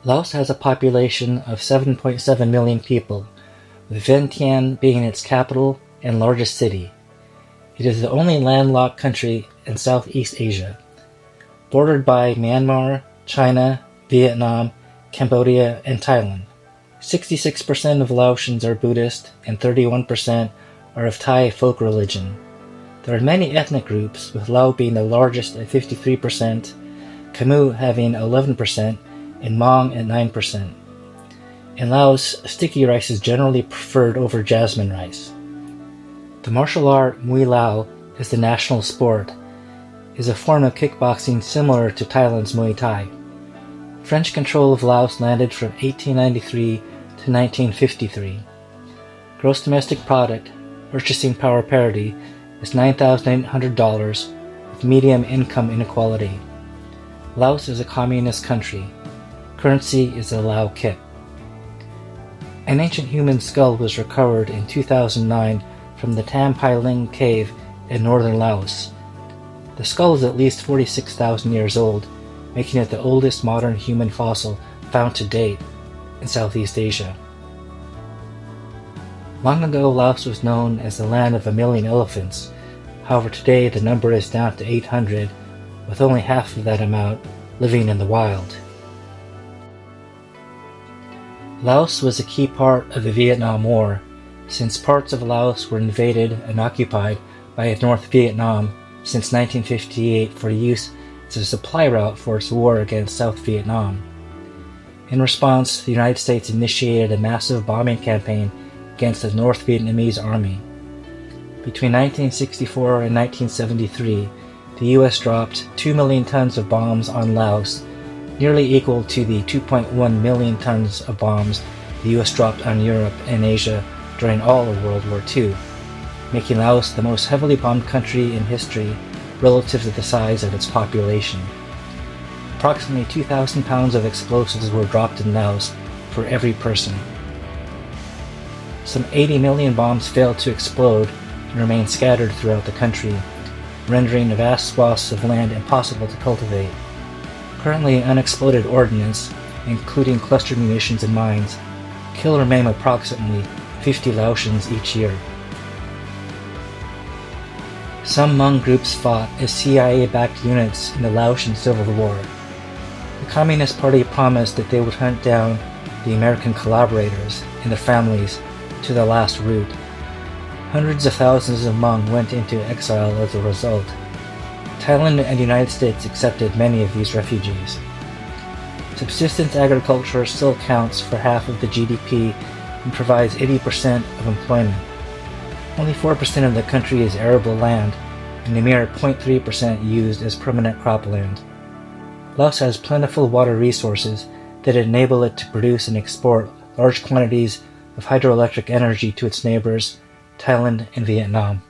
Laos has a population of 7.7 million people, with Vientiane being its capital and largest city. It is the only landlocked country in Southeast Asia, bordered by Myanmar, China, Vietnam, Cambodia, and Thailand. 66% of Laotians are Buddhist and 31% are of Thai folk religion. There are many ethnic groups, with Lao being the largest at 53%, Khmer having 11%, and Hmong at 9%. In Laos, sticky rice is generally preferred over jasmine rice. The martial art Muay Lao is the national sport, is a form of kickboxing similar to Thailand's Muay Thai. French control of Laos landed from 1893 to 1953. Gross domestic product, purchasing power parity, is $9,800 with medium income inequality. Laos is a communist country. Currency is the Lao kip. An ancient human skull was recovered in 2009 from the Tam Pai Ling cave in northern Laos. The skull is at least 46,000 years old, making it the oldest modern human fossil found to date in Southeast Asia. Long ago, Laos was known as the land of 1,000,000 elephants. However, today the number is down to 800, with only half of that amount living in the wild. Laos was a key part of the Vietnam War, since parts of Laos were invaded and occupied by North Vietnam since 1958 for use as a supply route for its war against South Vietnam. In response, the United States initiated a massive bombing campaign against the North Vietnamese army. Between 1964 and 1973, the U.S. dropped 2 million tons of bombs on Laos, nearly equal to the 2.1 million tons of bombs the U.S. dropped on Europe and Asia during all of World War II, making Laos the most heavily bombed country in history relative to the size of its population. Approximately 2,000 pounds of explosives were dropped in Laos for every person. Some 80 million bombs failed to explode and remain scattered throughout the country, rendering vast swaths of land impossible to cultivate. Currently, unexploded ordnance, including cluster munitions and mines, kill or maim approximately 50 Laotians each year. Some Hmong groups fought as CIA-backed units in the Laotian Civil War. The Communist Party promised that they would hunt down the American collaborators and their families to the last root. Hundreds of thousands of Hmong went into exile as a result. Thailand and the United States accepted many of these refugees. Subsistence agriculture still accounts for half of the GDP and provides 80% of employment. Only 4% of the country is arable land, and a mere 0.3% used as permanent cropland. Laos has plentiful water resources that enable it to produce and export large quantities of hydroelectric energy to its neighbors, Thailand and Vietnam.